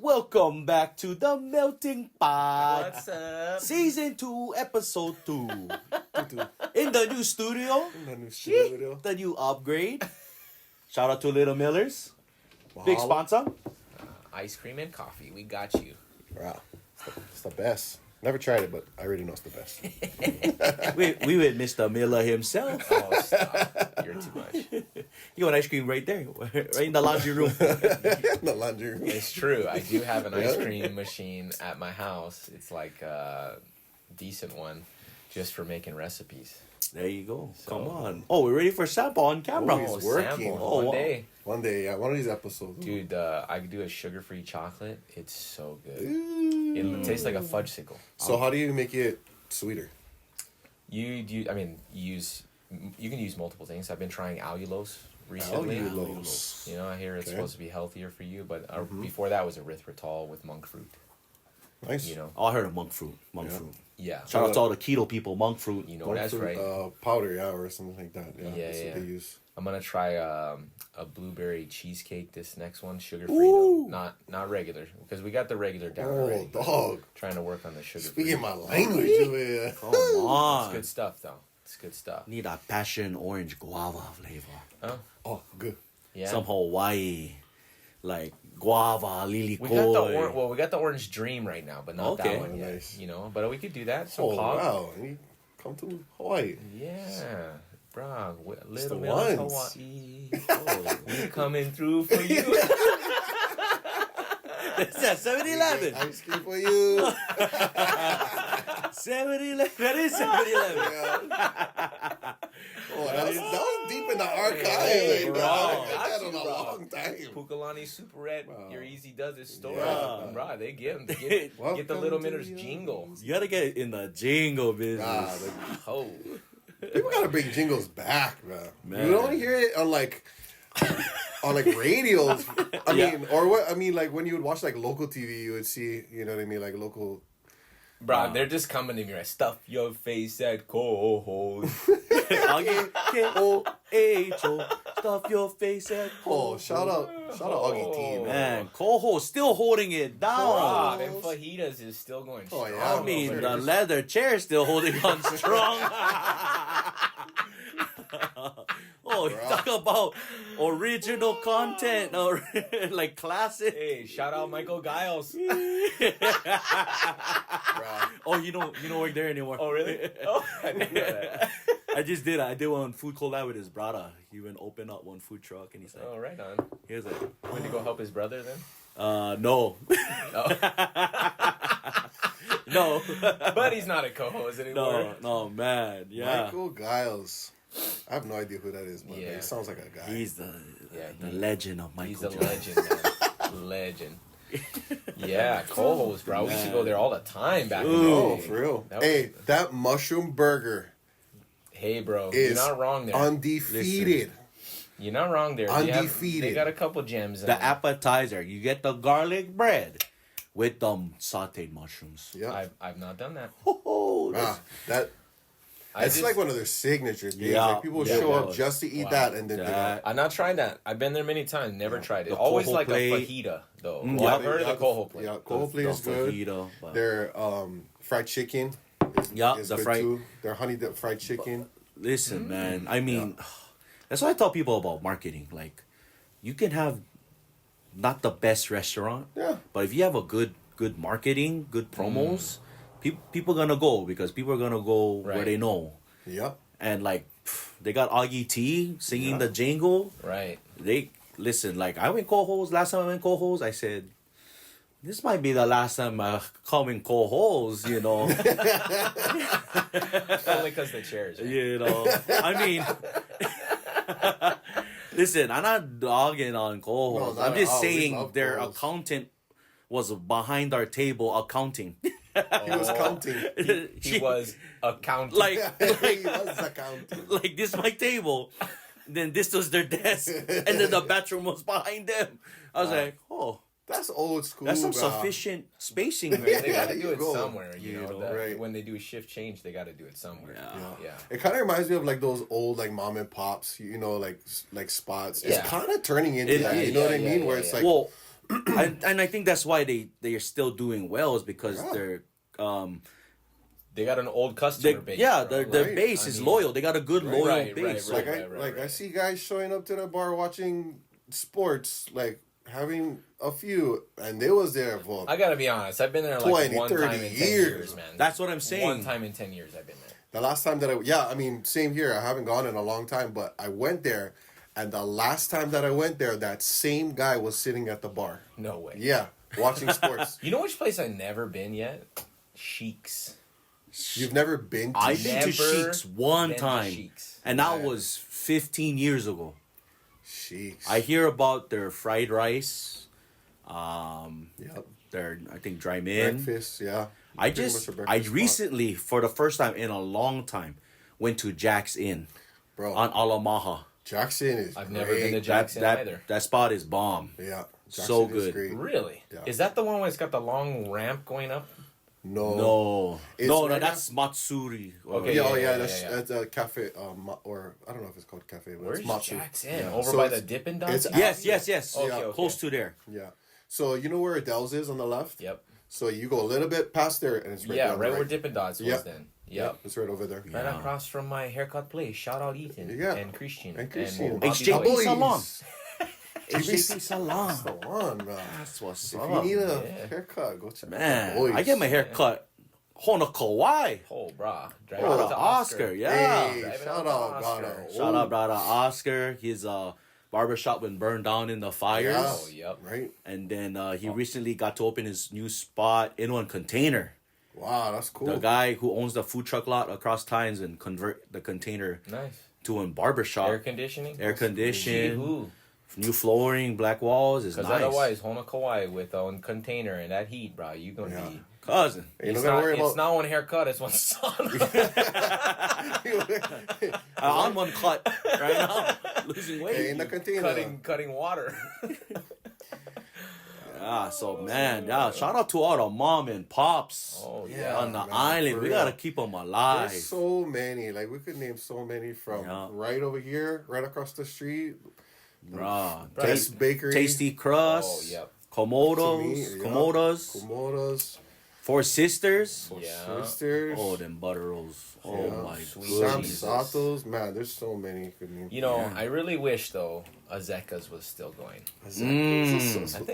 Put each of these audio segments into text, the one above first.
Welcome back to the Melting Pot. What's up? Season 2, Episode 2. In the new studio. The new upgrade. Shout out to Little Millers. Big sponsor. Ice cream and coffee. We got you. Wow. It's the best. Never tried it, but I already know it's the best. we with Mr. Miller himself. Oh, stop. You're too much. You want ice cream right there. Right in the laundry room. The laundry room. It's true. I do have an ice cream machine at my house. It's like a decent one just for making recipes. There you go. So- Come on. Oh, we're ready for sample on camera. Oh, he's working. Sample. Oh, One wow. day. One day, yeah, one of these episodes. Dude, I could do a sugar-free chocolate. It's so good. It tastes like a fudgesicle. So how do you make it sweeter? You can use multiple things. I've been trying allulose recently. Allulose. You know, I hear it's Okay. supposed to be healthier for you, but before that was erythritol with monk fruit. Nice. You know, Oh, I heard of monk fruit. Monk Yeah. fruit. yeah. Shout out to all the keto people. Monk fruit. You know, Monk that's fruit, right. Powder, yeah, or something like that. Yeah, Yeah, that's yeah. what they use. I'm gonna try a blueberry cheesecake. This next one, sugar free though, not regular, because we got the regular down Oh, already. dog. Trying to work on the sugar. Speaking my language. Yeah. Come on. It's good stuff though. It's good stuff. Need a passion orange guava flavor. Oh, Oh, good. yeah. Some Hawaii, like guava, lily We got the koi. we got the orange dream right now, but not Okay. that one yet. Nice. You know, but we could do that. Some Oh, pop. wow. You come to Hawaii. Yeah, bro. Little the Mills, ones. Hawaii. Oh, we coming through for you. It's at 7-Eleven. Ice cream for you. 7-Eleven. That is 7-Eleven. Yeah. Oh, that was deep in the archive. Hey, Like, bro. I haven't Got had that you, in a bro. long time. Pukalani Super Red, Wow. your Easy Does It store. Yeah. Bro, they get the Welcome Little to Minners the jingle. You gotta get in the jingle business. Oh, People gotta bring jingles back, bro. Man. You don't hear it on like radios. I Yeah. mean, or what? I mean, like when you would watch like local TV, you would see, you know what I mean, like local. bro, they're just coming to me right. Stuff your face at co-host. I'll get K-O-H-O. Stuff your face at Oh, shout out Augie T, man. Man, Coho still holding it down. Bro, them fajitas is still going Oh, strong. yeah. I mean, sure. the leather chair still holding on strong. Oh, you talk about original content, or like classic. Hey, shout out Michael Giles. Oh, you don't work there anymore. Oh, really? Oh, I didn't know that. I just did. I did one food collab with his brother. He went open up one food truck, and he's like, Oh, right on. he was like, Went to go help his brother then? no, Oh. no, But he's not a co-host anymore. no, man, yeah. Michael Giles. I have no idea who that is, but Yeah. he sounds like a guy. He's the Yeah, legend of Michael. He's a Jackson. legend, man. Legend. Yeah, co-host, bro. We used to go there all the time back in the Oh, day. for real. That was- Hey, that mushroom burger Hey, bro. is You're not wrong there. undefeated. You're not wrong there. Undefeated. They got a couple gems in The them. appetizer, you get the garlic bread with them sautéed mushrooms. Yeah. I've not done that. Oh, that's- It's like one of their signature things. Yeah. Like people Yeah. show up just to eat Wow. that, and then That- I've not tried that. I've been there many times. Never tried it. The Always coho like plate. a fajita, though. Mm, Well, yeah. I've heard of the coho plate. Yeah, coho plate is the good. fajita, but- Their fried chicken. Yeah, is the good fried. too. Their honey dip fried chicken. Listen, man. I mean, that's what I tell people about marketing. Like, you can have not the best restaurant, Yeah. but if you have a good marketing, good promos, people gonna go because people are gonna go where Right. they know. Yep. And like, they got Augie T singing the jingle. Right. They listen. Like, I went co-host last time I went co-host. I said, this might be the last time I come in co-host. You know. Only because the chairs. Right? You know, I mean, listen, I'm not dogging on co-hosts. No, not I'm at just all. We saying love their co-hosts. accountant was behind our table accounting. He was counting. He was accounting. like, He was accounting. like this my table. Then this was their desk, and then the bathroom was behind them. I was like, oh, That's old school. that's some bro. sufficient spacing, they man. got to there do you it go. somewhere. You know, that- right. when they do a shift change, they got to do it somewhere. Yeah. It kind of reminds me of like those old like mom and pops, you know, like spots. Yeah. It's kind of turning into It that. is. You know what I Yeah, mean? yeah, Where yeah, it's yeah. like, Well, and I think that's why they are still doing well is because they're They got an old customer base. their base is loyal. They got a good loyal base. I see guys showing up to the bar watching sports, like having a few, and they was there for. I gotta be honest. I've been there like 20, one 30 time in 10 years. years, man. That's what I'm saying. One time in 10 years I've been there. The last time that I mean, same here. I haven't gone in a long time, but I went there, and the last time that I went there, that same guy was sitting at the bar. No way. Yeah, watching sports. You know which place I've never been yet? Sheik's. You've never been to I've been to Never Sheik's one been to time, Sheik's. and that was 15 years ago. Sheik's. I hear about their fried rice, Yep. their I think dry min. Breakfast, yeah. I Pretty just much a I breakfast spot. recently, for the first time in a long time, went to Jack's Inn Bro, on Alamaha. Jackson is I've great. never been to Jackson either. That spot is bomb. Yeah. Jackson So is good. great. Really? Yeah. Is that the one where it's got the long ramp going up? No. It's No, right that's Matsuri. Okay. Yeah, Yeah, that's a cafe, or I don't know if it's called cafe, but Where's it's Matsu. Jackson? Yeah. Over So by it's- the Dippin' it's Dots? Yes. Okay, Yeah. okay. Close to there. Yeah. So you know where Adele's is on the left? Yep. So you go a little bit past there, and it's right Yeah, down right the where Dippin' Dots was Yep. then. Yep. Yep. It's right over there. Right across from my haircut place. Shout out Ethan Yeah. and Christian. And Christian. Bobby HJP Boy. Salon. HJP HJP Salon. That's the one, man. That's what's If up. you need a yeah. haircut, go check out the Man, boys. I get my hair cut on a Kauai. Oh, brah. Drive Shout out out to Oscar, yeah. Hey, Driving shout out out, to brother. Oscar. Shout out, brother Oscar. His barbershop been burned down in the fires. Yeah. Oh, yep. Right? And then he recently got to open his new spot in one container. Wow, that's cool. The guy who owns the food truck lot across times and convert the container Nice. to a barbershop. Air conditioning? Air conditioned, Ooh. new flooring, black walls is Because nice. otherwise, Hona Kauai with a container and that heat, bro, you going to be... Cousin. Ain't It's, no gotta not, worry it's about. not one haircut, it's one sun. I'm one cut right now. Losing weight. Hey, in the container. cutting water. So man, shout out to all the mom and pops Oh, Yeah. yeah. on the man, island. for We real. gotta keep them alive. There's so many. Like, we could name so many from Yeah. right over here, right across the street. Bruh. Best bakery. Tasty crust. Oh, yep. Komodos. To me, yeah. Komodos. Komodos. Four Sisters. Yeah. Sisters. Oh, them butter rolls. Oh Yeah. my Sweet goodness. Jesus. Samsatos. Man, there's so many good names. You know, I really wish, though, Azeka's was still going. I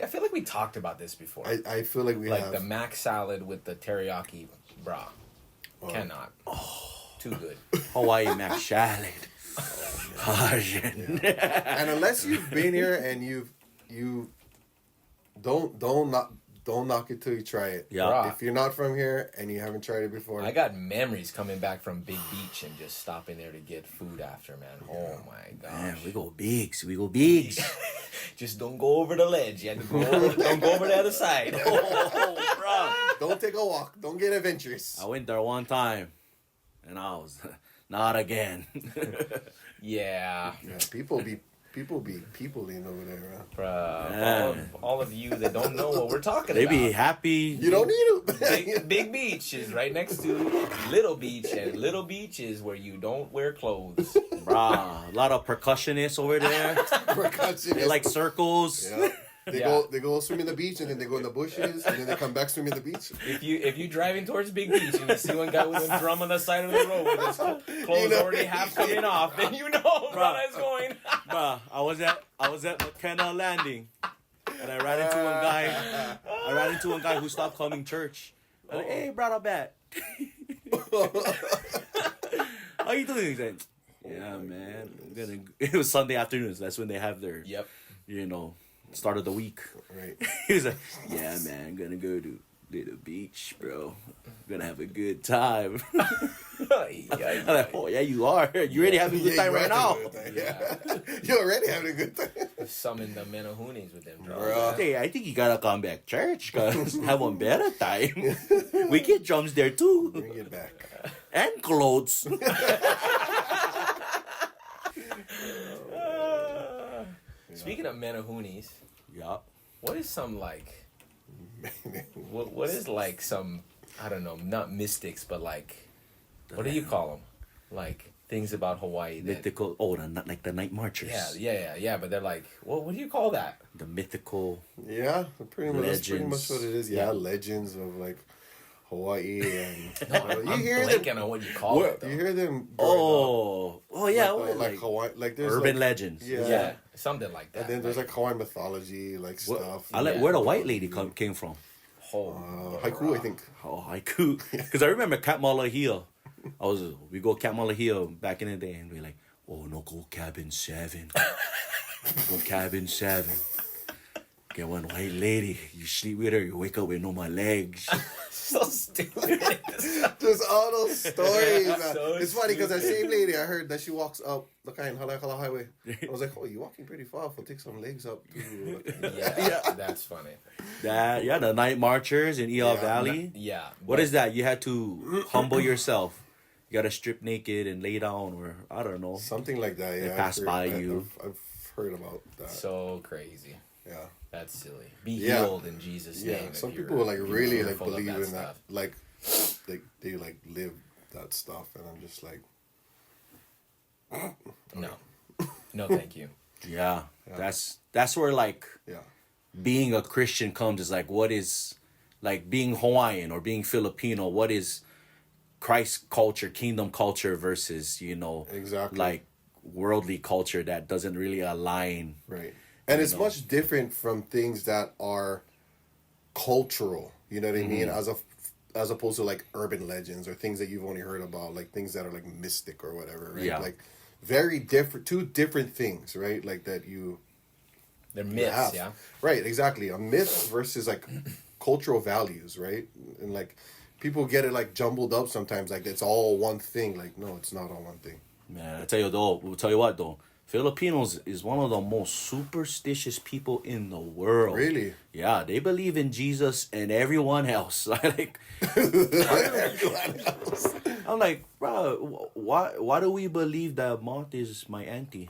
feel like we talked about this before. I feel like we like have. the mac salad with the teriyaki, brah. Cannot. Too good. Hawaii mac salad. And unless you've been here and you don't knock it till you try it. Yeah. Bruh. If you're not from here and you haven't tried it before, I got memories coming back from Big Beach and just stopping there to get food after, man. Oh my gosh. Man, we go bigs. We go bigs. Just don't go over the ledge. You have to go over, don't go over the other side. Oh, bro. don't take a walk. Don't get adventurous. I went there one time, and I was not again. Yeah. Yeah, people be peopling over there, man. Bruh, all of you that don't know what we're talking They about. be happy. You don't need it. Big Beach is right next to Little Beach, and Little Beach is where you don't wear clothes. Bruh, a lot of percussionists over there. Percussion. They like circles. Yeah. They Yeah. go swim in the beach, and then they go in the bushes, and then they come back swim in the beach. If you driving towards Big Beach and you see one guy with a drum on the side of the road with his clothes already half coming off, then you know where that's going. Bruh, I was at McKenna Landing, and I ran into one guy who stopped coming church. I'm like, hey, brother, bat. How you doing? He's like, yeah, man. It was Sunday afternoons. That's when they have their, Yep. start of the week. Right. He was like, yeah, man, I'm gonna go to Little Beach, bro. Gonna have a good time. I'm like, oh, yeah, you are. You already having a good time right now. Yeah. You're already having a good time. Summon the Menahunis with them, bro. Bruh. Hey, I think you gotta come back church, cause have one better time. We get drums there too, Bring it back. and clothes. Speaking of Menahunis, Yeah. what is some like what is like some, I don't know, not mystics, but like, what do you call them? Like things about Hawaii. That, mythical. Oh, like the night marchers. Yeah. But they're like, well, what do you call that? The mythical. Yeah, pretty much. That's pretty much Legends. what it is. Yeah, legends of like Hawaii and No, I'm blanking on what you call it. Though. you hear them. Yeah, like Hawaii, like there's urban like, legends. Yeah, something like that. And then there's like Hawaiian mythology, like stuff. I like where the white lady came from. Haiku, I think. Oh, haiku. Because I remember Cap Malahia. We go Cap Malahia back in the day, and we like, oh no, go cabin 7. Go cabin 7. Get one white lady. You sleep with her, you wake up with no more legs. So stupid. Just all those stories, man. So It's funny because that same lady, I heard that she walks up the kind of Halakala Highway. I was like, oh, you're walking pretty far. I'll take some legs up. Yeah, that's funny. The night marchers in Eel Valley. Yeah. What is that? You had to humble yourself. You got to strip naked and lay down, or I don't know. Something like that, yeah. They pass by you. I've heard about that. So crazy. Yeah. That's silly. Be healed in Jesus' name. Yeah, some if people you're like really like fearful of believe in stuff. that. Like they like live that stuff, and I'm just like, No, thank you. Yeah. That's where like being a Christian comes. Is like, what is like being Hawaiian or being Filipino? What is Christ culture, kingdom culture versus exactly like worldly culture that doesn't really align. Right. And it's much different from things that are cultural, you know what I mean? As opposed to like urban legends or things that you've only heard about, like things that are like mystic or whatever, right? Yeah. Like very different, two different things, right? Like that They're myths, yeah. Right, exactly. A myth versus like cultural values, right? And like people get it like jumbled up sometimes, like it's all one thing. Like, no, it's not all one thing. Man, I tell you what though. Filipinos is one of the most superstitious people in the world. Really? Yeah, they believe in Jesus and everyone else. Like, I'm like, bro, why do we believe that moth is my auntie?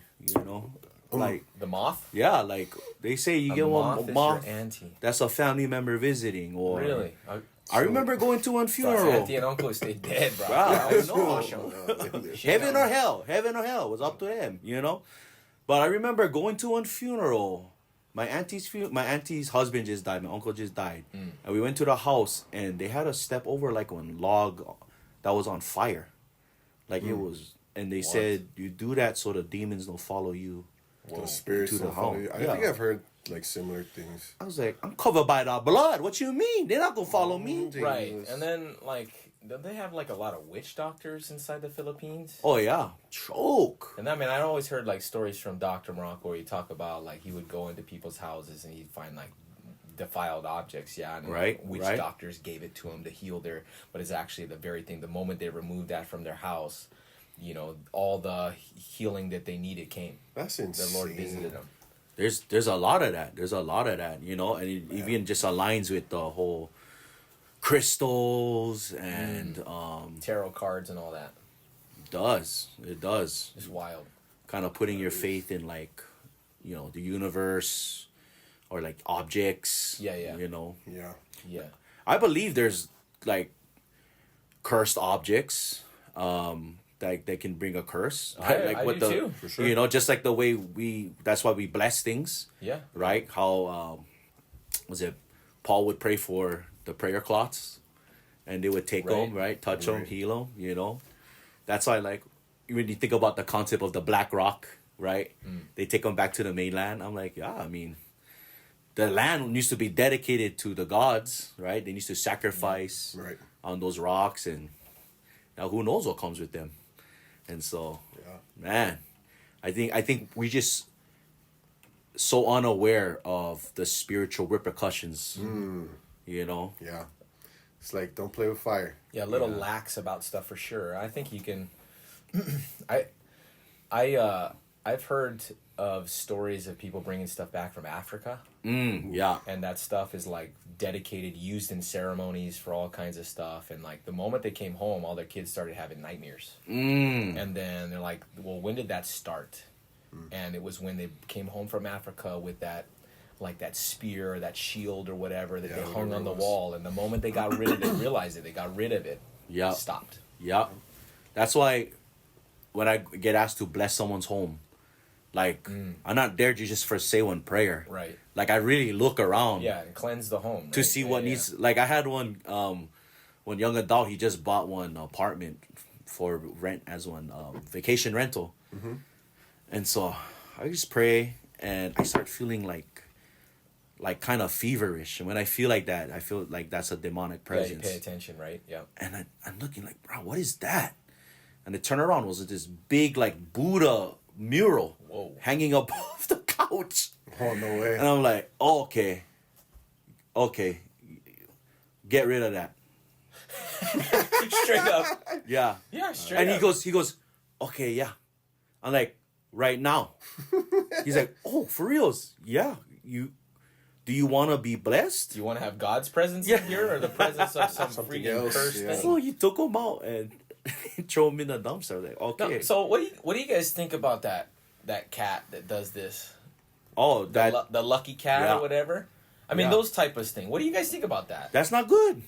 Like The moth? yeah, like they say you get one moth. Your auntie. That's a family member visiting, or Really? I remember going to one So funeral. auntie and uncle stay dead, bro. Wow, I know. know. Heaven or hell was up to them, But I remember going to one funeral. My auntie's husband just died. My uncle just died, and we went to the house, and they had to step over like one log that was on fire, like it was. And they said you do that so the demons don't follow you. The spirits to the don't follow home. you. I Yeah. think I've heard like similar things. I was like, I'm covered by the blood. What you mean? They're not gonna follow me. Right. And then, like, don't they have, like, a lot of witch doctors inside the Philippines? Oh yeah, choke. And I mean, I always heard, like, stories from Dr. Morocco where he talk about, like, he would go into people's houses and he'd find, like, defiled objects, and witch doctors gave it to him to heal but it's actually the very thing. The moment they removed that from their house, all the healing that they needed came. That's insane. The Lord visited them. There's a lot of that. And it even just aligns with the whole crystals and Tarot cards and all that. It does. It's wild. Kind of putting your faith in like, the universe or like objects. Yeah. Yeah. Yeah. I believe there's like cursed objects that can bring a curse. I do too. For sure. Just like the way that's why we bless things. Yeah. Right? How was it Paul would pray for the prayer cloths and they would take them, right? Touch them, heal them, That's why, like, when you think about the concept of the black rock, right? They take them back to the mainland. I'm like, yeah, I mean, the land needs to be dedicated to the gods, right? They need to sacrifice on those rocks, and now who knows what comes with them. And so, man, I think we just so unaware of the spiritual repercussions, Yeah. It's like, don't play with fire. Yeah, a little lax about stuff for sure. I think you can. I've heard of stories of people bringing stuff back from Africa. Yeah. And that stuff is like dedicated, used in ceremonies for all kinds of stuff. And like the moment they came home, all their kids started having nightmares. And then they're like, well, when did that start? And it was when they came home from Africa with that, like that spear, that shield or whatever that they hung on the wall. And the moment they got rid of it, realized it, they got rid of it. Yeah. Stopped. Yeah. That's why when I get asked to bless someone's home, like I'm not there to just for say one prayer. Right. Like I really look around. Yeah, and cleanse the home. To right? see what needs. Like I had one young adult. He just bought one apartment for rent as one vacation rental, and so I just pray and I start feeling like kind of feverish. And when I feel like that, I feel like that's a demonic presence. Yeah, you pay attention, right? Yeah. And I'm looking like, bro, what is that? And I turn around, was this big like Buddha mural hanging above the couch. Oh, no way. And I'm like, oh, okay, get rid of that. Straight up. Yeah. Yeah, straight And up. he goes, okay, yeah. I'm like, right now. He's like, oh, for reals? Yeah. Do you want to be blessed? Do you want to have God's presence in here or the presence of some Something freaking else, cursed yeah. thing? So he took him out and throw him in the dumpster. Like, okay. No, so what do you guys think about that cat that does this? Oh, The lucky cat Yeah. or whatever? I mean, Yeah. those type of things. What do you guys think about that? that's not good.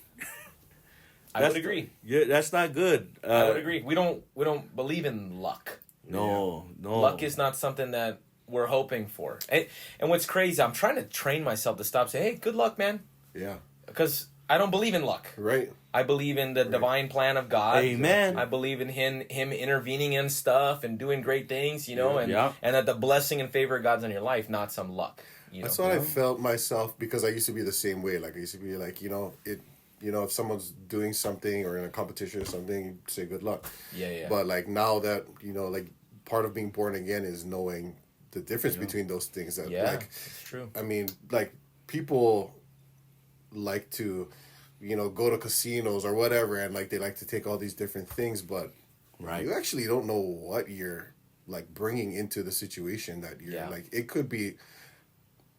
I would agree. Yeah, that's not good. I would agree. We don't believe in luck. No. Luck is not something that we're hoping for. And what's crazy, I'm trying to train myself to stop saying, hey, good luck, man. Yeah. Because I don't believe in luck. Right. I believe in the divine plan of God. Amen. I believe in him intervening in stuff and doing great things, and Yeah. and that the blessing and favor of God's on your life, not some luck. That's what I felt myself, because I used to be the same way. Like I used to be like, if someone's doing something or in a competition or something, you say good luck. Yeah. But like now that, like part of being born again is knowing the difference between those things. That like, it's true. I mean, like people like to, go to casinos or whatever, and like they like to take all these different things, but Right. you actually don't know what you're like bringing into the situation that you're like. It could be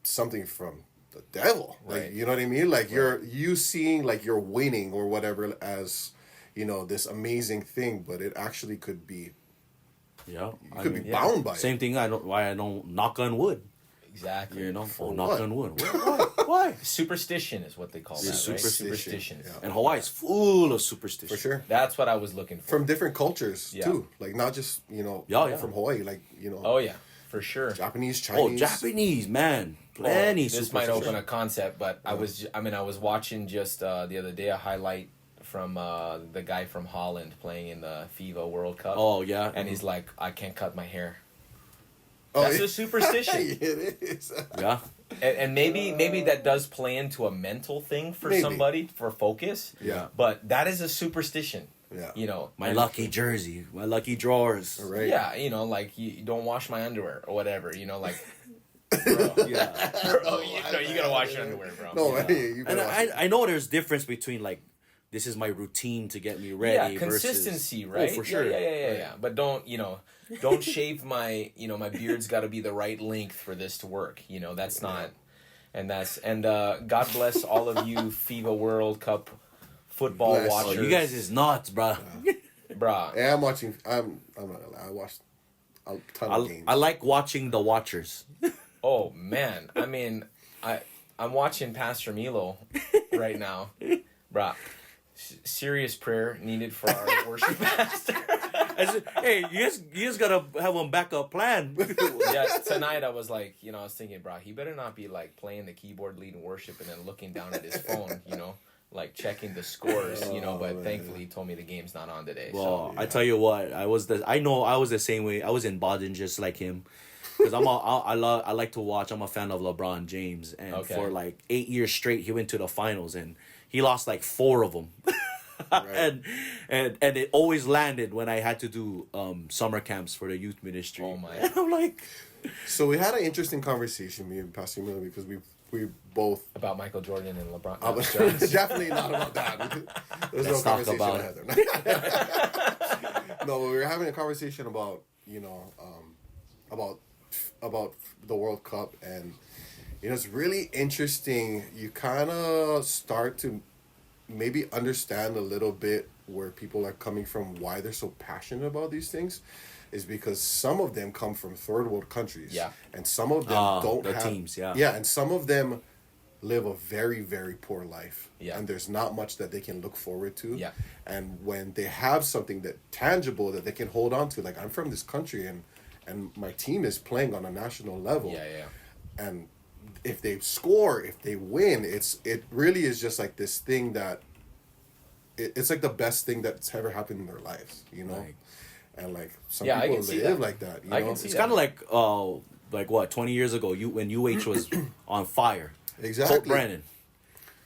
something from the devil, like Right. you know what I mean. Like you seeing like you're winning or whatever as this amazing thing, but it actually could be. Yeah. You could be bound by Same it. thing. Why I don't knock on wood. Exactly. For knock what? on wood. Why? Superstition is what they call that, right? Superstition, Superstitions. yeah. And Hawaii is full of superstition. For sure. That's what I was looking for. From different cultures Yeah. too, like not just Yeah. from Hawaii, like Oh yeah, for sure. Japanese, Oh, Chinese. Japanese, man. Plenty This might superstition. open a concept, but I was watching just the other day a highlight from the guy from Holland playing in the FIFA World Cup. Oh, yeah. And he's like, I can't cut my hair. Oh, That's yeah. a superstition. It is. Yeah. And maybe that does play into a mental thing for Maybe. somebody for focus. Yeah. But that is a superstition. Yeah. My lucky jersey. My lucky drawers. Right. Yeah, like you don't wash my underwear or whatever, like bro, Yeah. bro, you gotta wash your underwear, bro. No, Yeah. you And gotta I know there's difference between like, this is my routine to get me ready. Yeah, consistency, versus, right? Oh, for sure. Yeah. But don't shave my, my beard's got to be the right length for this to work. That's not, and God bless all of you FIFA World Cup football Bless. Oh, watchers. you guys is nuts, bruh. Brah. Yeah, I'm watching. I'm not gonna lie. I watched a ton of games. I like watching the watchers. Oh man, I mean, I'm watching Pastor Milo right now, brah. Serious prayer needed for our worship pastor. I said, hey, you guys gotta have one backup plan. Yeah, tonight I was like, I was thinking, bro, he better not be like playing the keyboard leading worship and then looking down at his phone, like checking the scores, but thankfully he told me the game's not on today. Well, So I tell you what, I was the same way. I was in Baden just like him. Because I like to watch. I'm a fan of LeBron James, and for like 8 years straight, he went to the finals, and he lost like 4 of them. Right. and it always landed when I had to do summer camps for the youth ministry. Oh my! And I'm like, So we had an interesting conversation, me and Pastor Miller, because we both About Michael Jordan and LeBron. definitely not about that. There's Let's no talk conversation about I had there. No, but we were having a conversation about about the World Cup, and it's really interesting. You kind of start to maybe understand a little bit where people are coming from, why they're so passionate about these things, is because some of them come from third world countries, Yeah. and some of them don't the have teams, yeah. and some of them live a very, very poor life. Yeah. And there's not much that they can look forward to. Yeah. And when they have something that tangible that they can hold on to, like I'm from this country and my team is playing on a national level. Yeah. And if they score, if they win, it really is just like this thing that it's like the best thing that's ever happened in their lives, you know? Like, and like some Yeah, I people can see live that. like that, you I know? can see it's that. kind of like what 20 years ago, when UH was on fire. Exactly. Hope Brandon,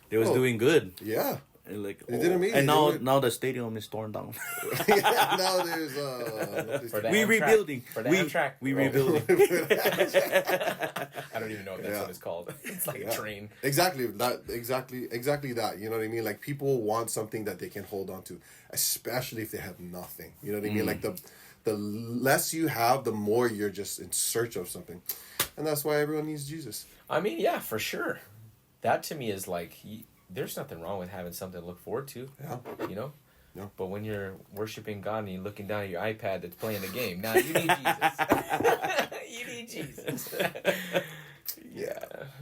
they was Oh. doing good. Yeah. And like, They did amazing. and They now did. now the stadium is torn down. Yeah, now there's For the we Amtrak. rebuilding. For the we Amtrak. we Oh. rebuilding. I don't even know if that's Yeah. what it's called. It's like a train. exactly that, you know what I mean? Like people want something that they can hold on to, especially if they have nothing, you know what I mean? Like the less you have, the more you're just in search of something, and that's why everyone needs Jesus. I mean, yeah, for sure. That to me is like, there's nothing wrong with having something to look forward to. Yeah. You know? No. But when you're worshiping God and you're looking down at your iPad that's playing the game, now you need Jesus. You need Jesus. Yeah.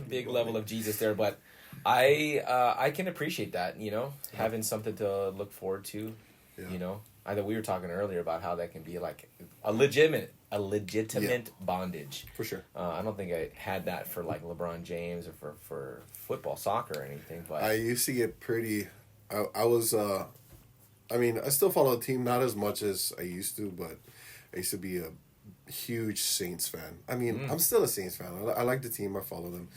Big level of Jesus there. But I can appreciate that, you know, having something to look forward to, Yeah. you know. I know we were talking earlier about how that can be like a legitimate bondage. For sure. I don't think I had that for like LeBron James or for football, soccer or anything. But I used to get pretty. I was. I mean, I still follow the team, not as much as I used to, but I used to be a huge Saints fan. I mean, I'm still a Saints fan. I like the team. I follow them,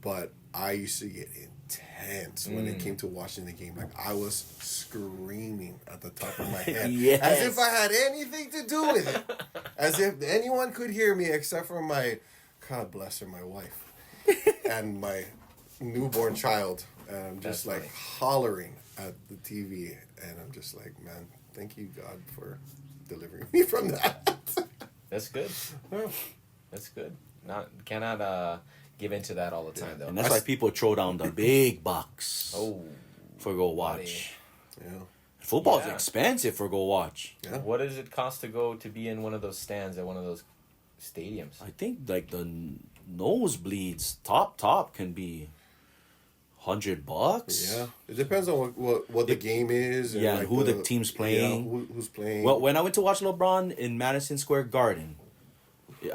but I used to get intense when it came to watching the game. Like I was screaming at the top of my head, Yes. as if I had anything to do with it, as if anyone could hear me except for my, God bless her, my wife, and my newborn child. And I'm just That's like funny. hollering at the TV, and I'm just like, man, thank you, God, for delivering me from that. that's good. That's good. Cannot give into that all the time though. And that's why people throw down the big bucks Oh, for go watch. Yeah, Football's Yeah. expensive for go watch. yeah. what does it cost to go to be in one of those stands at one of those stadiums? I think like the nosebleeds, top can be $100. Yeah, it depends on what the game is. And Yeah, like who the team's playing. Yeah, who's playing. Well, when I went to watch LeBron in Madison Square Garden,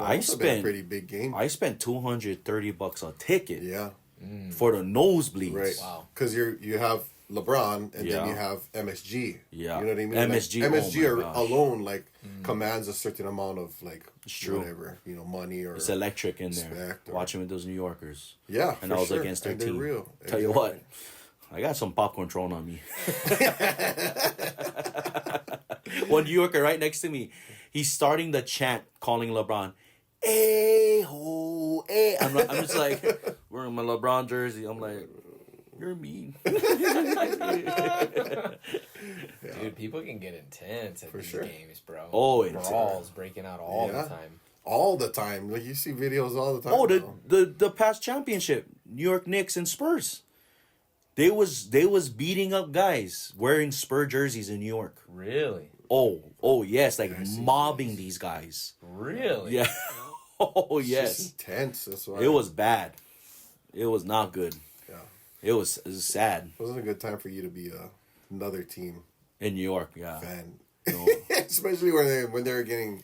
I Must have been a spent pretty big game. $230 a ticket Yeah, for the nosebleeds. right. Wow. Because you have LeBron and Yeah. then you have MSG. Yeah. You know what I mean? MSG, Like, oh MSG my are gosh. alone commands a certain amount of It's true. whatever, money or It's electric in there. Respect or- Watching with those New Yorkers. yeah. And for I was sure. against their And they're team. real. Tell you Exactly. what, I got some popcorn thrown on me. One New Yorker right next to me, he's starting the chant calling LeBron, "Hey ho, hey!" I'm just like wearing my LeBron jersey. I'm like, you're mean. Dude, people can get intense at these sure. games, bro. Oh, intense. Brawls breaking out all Yeah. the time. All the time. Like you see videos all the time. Oh, now. the past championship, New York Knicks and Spurs. They was beating up guys wearing Spur jerseys in New York. Really? Oh yes, like I see mobbing these guys. Really? Yeah. Oh It's yes. just intense. That's why It was bad. It was not good. Yeah. It was sad It wasn't a good time for you to be another team in New York. Yeah. fan, No. especially when they were getting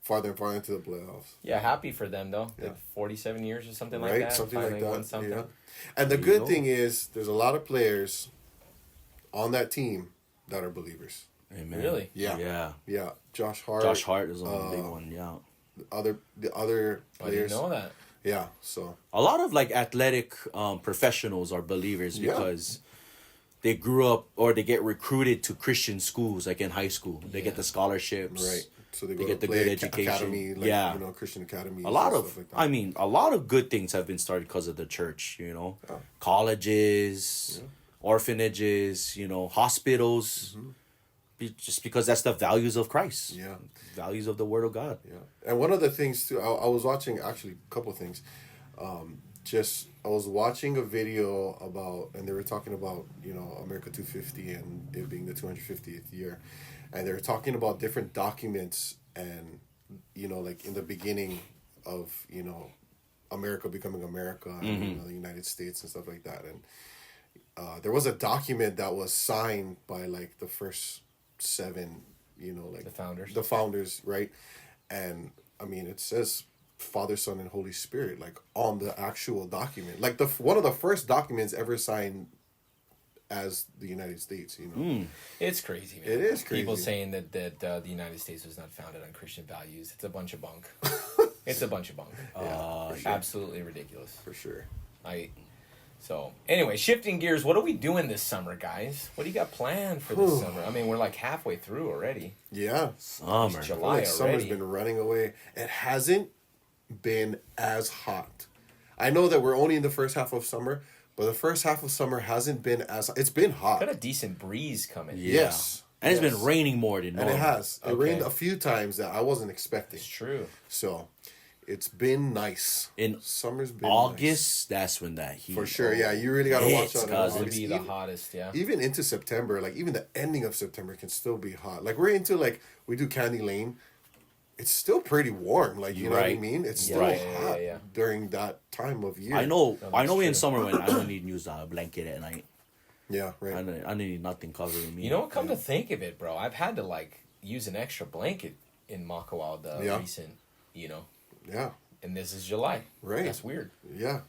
farther and farther into the playoffs. Yeah, happy for them though. Yeah. Like 47 years or something like Right, that. something like Finally won that. something. Yeah. And the There you good go. thing is, there's a lot of players on that team that are believers. Amen. Really? Yeah. Yeah. Yeah, Josh Hart. Josh Hart is a big one. Yeah. The other I didn't players. know that. Yeah. So A lot of like athletic professionals are believers Yeah. because they grew up or they get recruited to Christian schools, like in high school. They get Yeah. the scholarships. right. So they They go get to the play good at education. academy, like, Yeah. Christian academy. A lot of, like that. I mean, a lot of good things have been started because of the church, Yeah. Colleges, orphanages, hospitals, just because that's the values of Christ. Yeah. Values of the Word of God. Yeah, and one of the things too, I was watching actually a couple of things. I was watching a video about, and they were talking about America 250 and it being the 250th year, and they were talking about different documents and like in the beginning of America becoming America and you know, the United States and stuff like that. And there was a document that was signed by like the first 7, you know, like the founders, right? And I mean, it says Father, Son, and Holy Spirit like on the actual document, like one of the first documents ever signed as the United States, you know. It's crazy, man. It is crazy. People saying that the United States was not founded on Christian values. It's a bunch of bunk. It's a bunch of bunk. Absolutely ridiculous. For sure. So anyway, shifting gears, what are we doing this summer, guys? What do you got planned for this summer? I mean, we're like halfway through already. Yeah. Summer. It's July Like already. summer's been running away. It hasn't been as hot. I know that we're only in the first half of summer, but the first half of summer hasn't been as... It's been hot. Got a decent breeze coming. Yes. And it's been raining more than normal. And it has. It rained a few times that I wasn't expecting. It's true. So, it's been nice. In Summer's been August, that's when that heat... For sure, yeah. You really got to watch out. It's going to be the hottest, yeah. Even into September, like even the ending of September can still be hot. Like we're into like, we do Candy Lane. It's still pretty warm. Like, you know what I mean? It's still hot during that time of year. I know in summer when I don't need to use a blanket at night. Yeah, right. I need nothing covering me. You know what? Come to think of it, bro, I've had to like use an extra blanket in Makawao recent, you know. Yeah. And this is July. Right. That's weird. Yeah.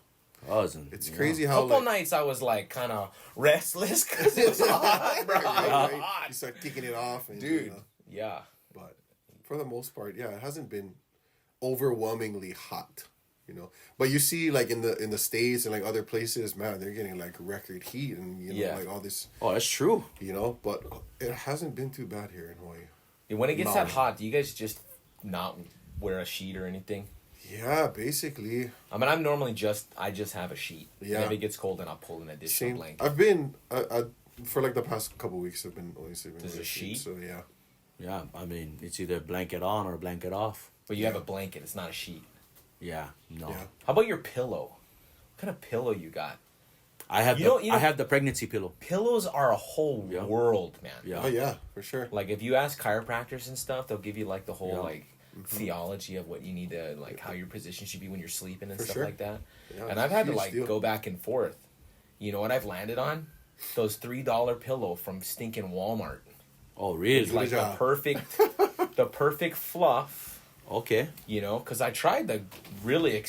It's crazy how... A couple nights I was like kind of restless because it was hot, bro. Right. You start kicking it off. And, dude. You know, yeah. But for the most part, yeah, it hasn't been overwhelmingly hot. You know, but you see, like in the States and like other places, man, they're getting like record heat and you know like all this. Oh, that's true. You know, but it hasn't been too bad here in Hawaii. When it gets that hot, do you guys just not wear a sheet or anything? Yeah, basically. I mean, I'm normally I just have a sheet. Yeah. And if it gets cold, then I'll pull an additional blanket. I've been for like the past couple weeks, I've been only sleeping with a sheet. So yeah. Yeah, I mean, it's either blanket on or blanket off. But you have a blanket. It's not a sheet. Yeah, no. Yeah. How about your pillow? What kind of pillow you got? I have I have the pregnancy pillow. Pillows are a whole world, man. Yeah. Oh yeah, for sure. Like if you ask chiropractors and stuff, they'll give you like the whole like theology of what you need to like how your position should be when you're sleeping and stuff like that. Yeah, and I've had to like go back and forth. You know what I've landed on? Those $3 pillow from stinking Walmart. Oh really? It's like the perfect fluff. Okay. You know, because I tried the really,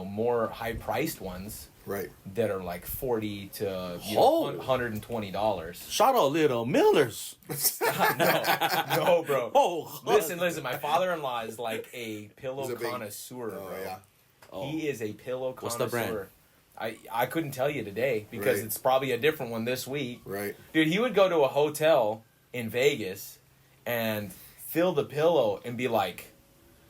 more high-priced ones. Right. That are like $40 to $120. Shout out Little Millers. No, bro. Oh, listen. My father-in-law is like a pillow connoisseur, bro. Yeah. Oh. He is a pillow connoisseur. What's the brand? I couldn't tell you today because it's probably a different one this week. Right. Dude, he would go to a hotel in Vegas and fill the pillow and be like,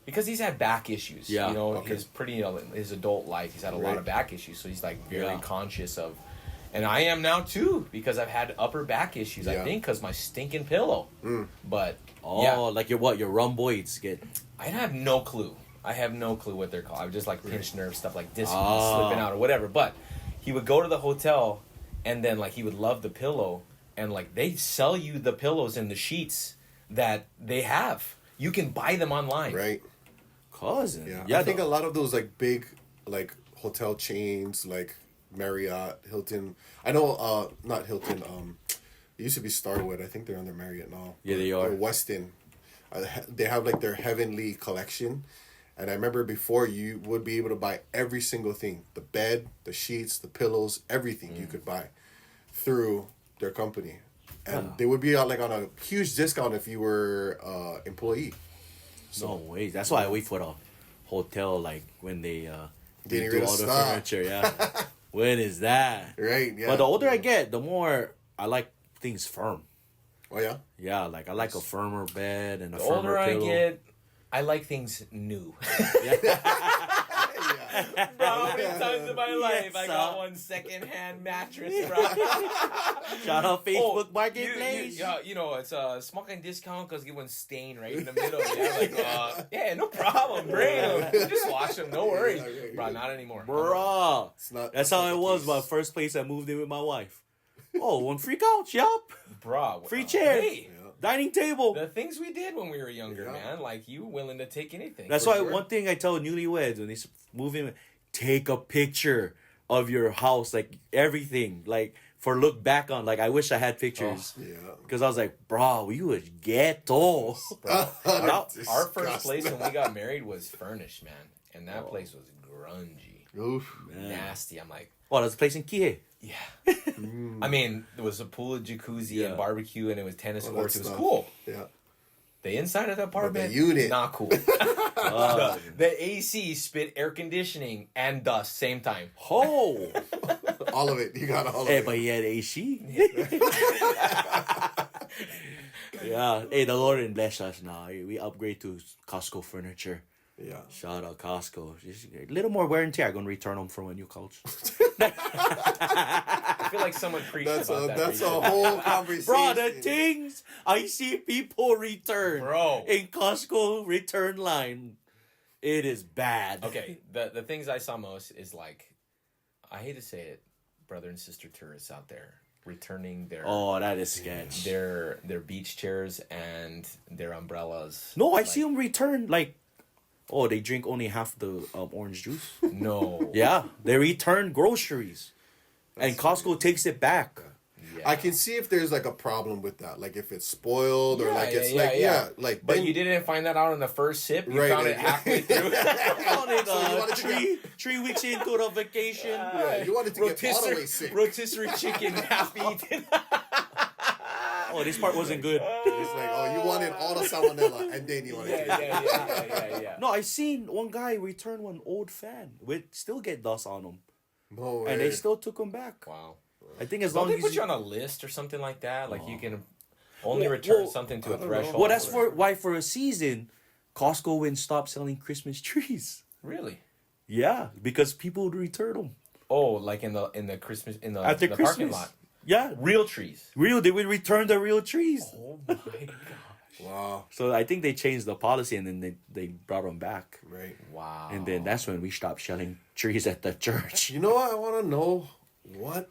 because he's had back issues, his adult life, he's had a lot of back issues, so he's like very conscious of, and I am now too, because I've had upper back issues, I think, because my stinking pillow. But like your rhomboids get. I have no clue. What they're called. I would just like pinched nerve stuff like this slipping out or whatever. But he would go to the hotel, and then like he would love the pillow, and like they sell you the pillows and the sheets that they have. You can buy them online. Right. Cousin. Yeah, I think a lot of those like big like hotel chains like Marriott, Hilton. I know not Hilton. It used to be Starwood. I think they're under Marriott now. Yeah, they are. Or Westin. They have like their Heavenly collection, and I remember before you would be able to buy every single thing: the bed, the sheets, the pillows, everything you could buy through their company, and they would be like on a huge discount if you were employee. So, no way. That's why I wait for the hotel, like when they do all the furniture. Yeah. When is that? Right. Yeah. But the older I get, the more I like things firm. Oh yeah. Yeah, like I like a firmer bed and a the firmer older pillow. I get, I like things new. Bro, how many times in my life I got one second-hand mattress, bro? Shout out Facebook Marketplace. It's a smoking discount because get one stain right in the middle. Yeah, no problem, bring them. Just wash them, no worries. Bro, not anymore. Bro, that's how it was my first place I moved in with my wife. Oh, one free couch, yup. Bro. Free chair. Hey. Dining table. The things we did when we were younger, man. Like, you willing to take anything. That's why one thing I tell newlyweds when they move in, take a picture of your house, like everything, like for look back on. Like I wish I had pictures. Yeah. Because I was like, bro, we was ghetto. Our first place when we got married was furnished, man. And that place was grungy. Oof. Nasty. I'm like, Oh, that's a place in Kiev. yeah. I mean, there was a pool, a jacuzzi, and barbecue, and it was tennis courts. It was cool. Yeah. The inside of the apartment, the unit. not cool. The AC spit air conditioning and dust same time. Oh. All of it. You got all of Hey, it. but he had AC. Yeah. Hey, the Lord bless us now. We upgrade to Costco furniture. Yeah. Shout out Costco. Just a little more wear and tear. I'm going to return them from a new couch. I feel like someone preached That's about that. a recently. whole conversation. Bro, the things I see people return Bro. in Costco return line, it is bad. Okay, the things I saw most is like, I hate to say it, brother and sister tourists out there returning their Oh, that is sketch. their beach chairs and their umbrellas. No, I see them return like, oh, they drink only half the orange juice. No. Yeah, they return groceries, and Costco takes it back. Yeah. I can see if there's like a problem with that, like if it's spoiled or Yeah, like it's yeah. like. But then- you didn't find that out on the first sip. You Right, found it right. halfway through. On it, So you wanted to 3 weeks into the vacation. Yeah, you wanted to get Broadway sick. Rotisserie chicken half eaten. Oh, this part wasn't good. It's like, oh, you wanted all the salmonella, and then you wanted to. Yeah. No, I seen one guy return one old fan with still get dust on them, No way. and they still took them back. Wow. I think as Don't long they as put you on a list or something like that? Like you can only return something to a threshold. well, that's why for a season, Costco wouldn't stop selling Christmas trees. Really. Yeah, because people would return them Oh, like in the Christmas in the, at the the Christmas. parking lot. Yeah, Real trees. they would return the real trees. Oh my god. Wow. So I think they changed the policy and then they brought them back. Right. Wow. And then that's when we stopped selling trees at the church. You know what? I want to know what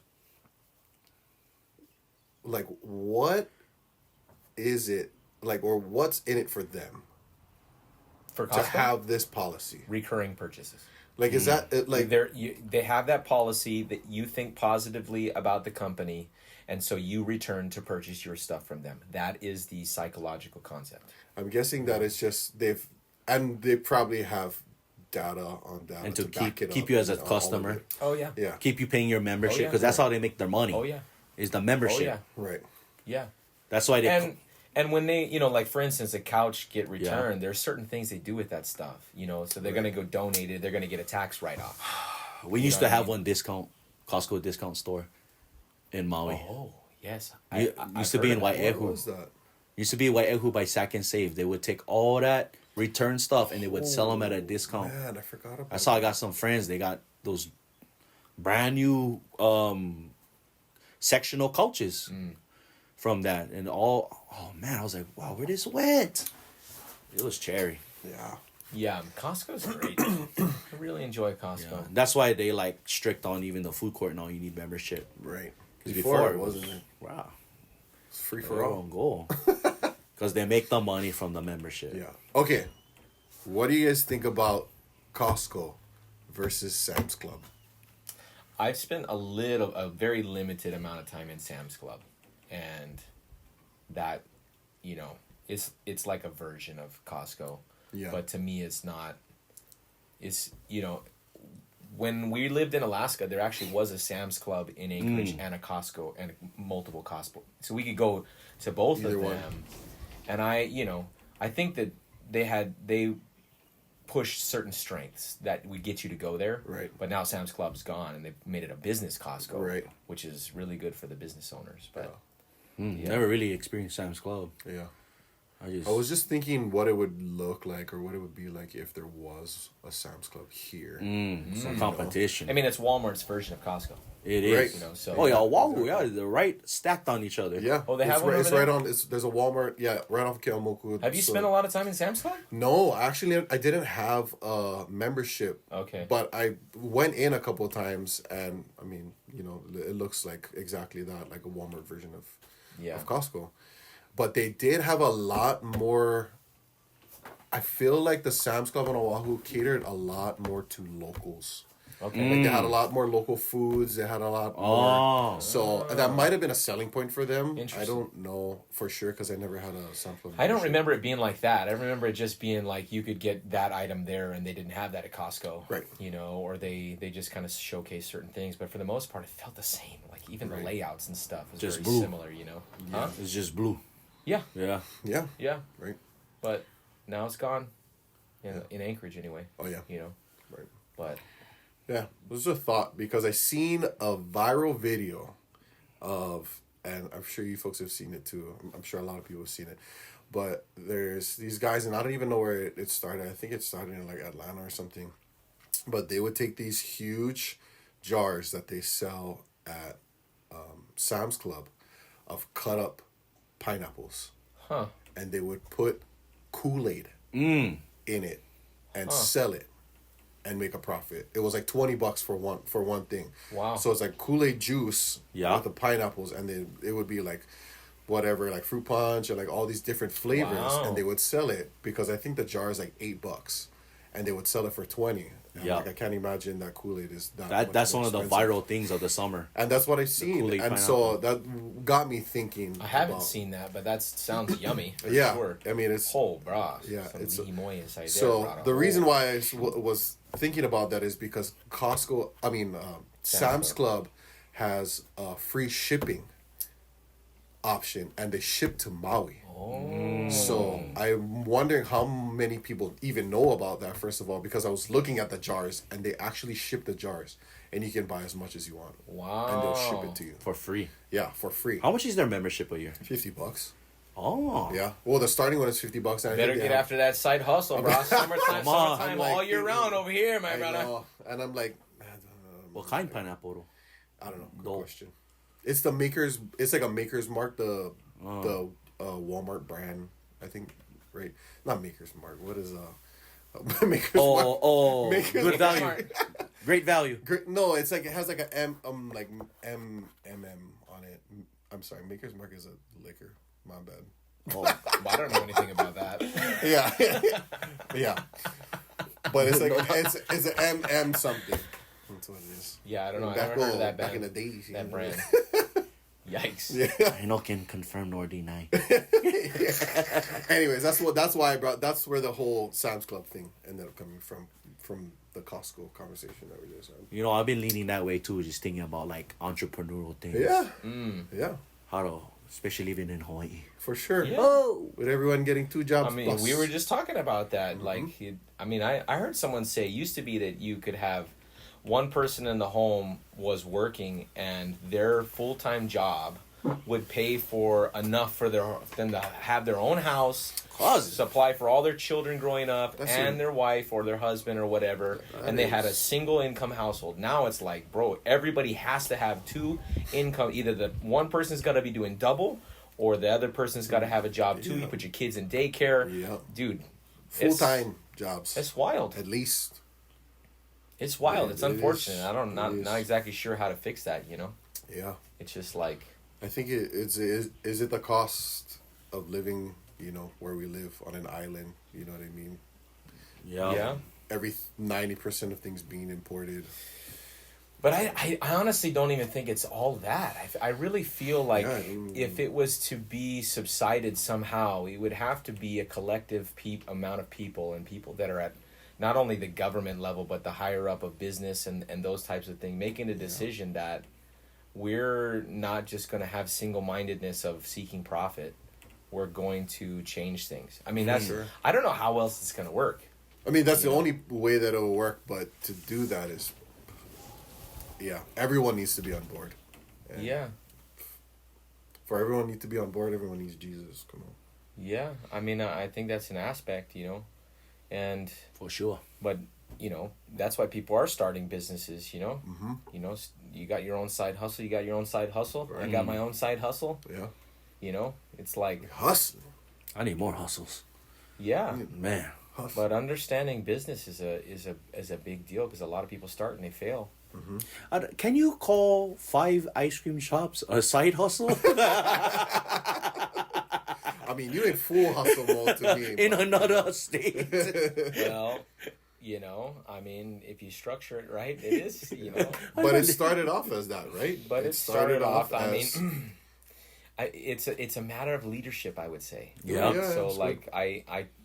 is it like, or what's in it for them for to Costco, have this policy? recurring purchases. Like, is that like? They have that policy that you think positively about the company, and so you return to purchase your stuff from them. That is the psychological concept. I'm guessing that it's just they probably have data on that And to back it keep up, you as a all of customer. it. Oh yeah. Yeah. Keep you paying your membership Oh, yeah. because that's how they make their money. Oh yeah. Is the Oh membership. yeah. Right. Yeah. That's why they And when they, like for instance, a couch get returned, there's certain things they do with that stuff, so they're gonna go donate it. They're gonna get a tax write off. we used know to what I have mean? one Costco discount store in Maui. Oh yes, Used to be in What Wai'ehu. was that? Used to be Wai'ehu by Sack and Save. They would take all that return stuff and they would sell them at a discount. Man, I forgot about. I saw I got some friends. They got those brand new sectional couches from that, and all. Oh man, I was like, wow, where this went? It was cherry. Yeah. Yeah, Costco's great. I really enjoy Costco. Yeah. That's why they like strict on even the food court now. You need membership. Right. Because Before it wasn't. Wow, It's free for for all. on goal. Because they make the money from the membership. Yeah. Okay. What do you guys think about Costco versus Sam's Club? I've spent a very limited amount of time in Sam's Club, and that, it's like a version of Costco. Yeah. But to me, it's not. It's when we lived in Alaska, there actually was a Sam's Club in Anchorage and a Costco and multiple Costco, so we could go to both Either of one. them. And I think that they pushed certain strengths that would get you to go there. Right. But now Sam's Club's gone, and they've made it a business Costco. Right. Which is really good for the business owners. But Never really experienced Sam's Club. Yeah. I was just thinking what it would look like or what it would be like if there was a Sam's Club here. some competition. I mean, it's Walmart's version of Costco. It is. Right. So Oh yeah, wow, yeah, they're right stacked on each other. Yeah. Oh, they have it's one right, over it's there? right on. There's a Walmart. Yeah, right off of Keomoku. Have you spent a lot of time in Sam's Club? No, actually, I didn't have a membership. Okay. But I went in a couple of times, and I mean, it looks like exactly that, like a Walmart version of Costco. But they did have a lot more. I feel like the Sam's Club on Oahu catered a lot more to locals. Okay. Like they had a lot more local foods. They had a lot more. So that might have been a selling point for them. I don't know for sure because I never had a sample. I don't remember it being like that. I remember it just being like you could get that item there and they didn't have that at Costco. Right. You know, or they just kind of showcase certain things. But for the most part, it felt the same. Like even the layouts and stuff was Just very blue. similar, you know? Yeah. Huh? It's just blue. Yeah. Yeah. Yeah. Yeah. Right. But now it's gone. In Anchorage anyway. Oh, yeah. You know? Right. But... Yeah, it was a thought because I seen a viral video of, and I'm sure you folks have seen it too. I'm sure a lot of people have seen it, but there's these guys, and I don't even know where it started. I think it started in like Atlanta or something, but they would take these huge jars that they sell at Sam's Club of cut up pineapples, and they would put Kool-Aid in it and sell it and make a profit. It was like $20 for one thing. Wow. So it's like Kool-Aid juice with the pineapples, and then it would be like whatever, like fruit punch and like all these different flavors, and they would sell it because I think the jar is like $8, and they would sell it for 20. And like I can't imagine that Kool-Aid is That's one of the viral things of the summer. And that's what I've seen, and pineapple. So that got me thinking. I haven't seen that, but that sounds yummy. For Yeah, sure. I mean it's whole bras. Yeah, it's so so the reason why I was thinking about that is because Sam's Club has a free shipping option, and they ship to Maui. So I'm wondering how many people even know about that, first of all, because I was looking at the jars, and they actually ship the jars, and you can buy as much as you want. Wow. And they'll ship it to you. For free. Yeah, for free. How much is their membership a year? $50. Oh. Yeah. Well, the starting one is $50. And better get after that side hustle, bro. Summertime I'm like, all year round over here, my brother. Know. And I'm like, What kind of pineapple though? I don't know. Good question. It's the Maker's. It's like a Maker's Mark, the Walmart brand, I think. Right? Not Maker's Mark. What is Maker's Mark? Maker's Good value. Great value. No, it's like it has like a M on it. I'm sorry, Maker's Mark is a liquor. My bad. Oh, well, I don't know anything about that. Yeah, yeah. But it's like it's an M something. That's what it is. Yeah, I don't know. I never heard of that band. Back in the days, that brand. Yikes. Yeah. I no can confirm nor deny. Anyways, that's why I brought. That's where the whole Sam's Club thing ended up coming from the Costco conversation that we just had. You know, I've been leaning that way too, just thinking about like entrepreneurial things. Yeah. Yeah. How to, especially living in Hawaii. For sure. Yeah. Oh, with everyone getting 2 jobs. I mean, plus. we were just talking about that. Like, I heard someone say it used to be that you could have one person in the home was working and their full-time job would pay for enough for them to have their own house, supply for all their children growing up, their wife or their husband or whatever, and they had a single income household. Now it's like, bro, everybody has to have 2 income. Either the one person's got to be doing double, or the other person's got to have a job too. You put your kids in daycare. Yeah. Dude. Full-time jobs. It's wild. At least. It's wild. Yeah, it's unfortunate. Not exactly sure how to fix that, you know? Yeah. It's just like... I think is it the cost of living, you know, where we live on an island, you know what I mean? Yeah. Every 90% of things being imported. But I honestly don't even think it's all that. I really feel like if it was to be subsided somehow, it would have to be a collective amount of people, and people that are at not only the government level, but the higher up of business and those types of things, making a decision that we're not just going to have single-mindedness of seeking profit. We're going to change things. I mean, I don't know how else it's going to work. I mean, that's the only way that it'll work, but to do that is, everyone needs to be on board. And for everyone need to be on board, everyone needs Jesus. Come on. Yeah, I mean, I think that's an aspect, you know, and... For sure. But, you know, that's why people are starting businesses, you know? Mm-hmm. You know, you got your own side hustle, you got your own side hustle. Right. I got my own side hustle. Yeah. You know, it's like... Hustle. I need more hustles. Yeah. Man. Hustle. But understanding business is a big deal, because a lot of people start and they fail. Mm-hmm. Can you call 5 ice cream shops a side hustle? I mean, you're in full hustle mode to me. In another state. Well, You know, I mean, if you structure it right, it is, you know. But it started off as that, right? But it started off I mean, it's a matter of leadership, I would say. Yeah. So like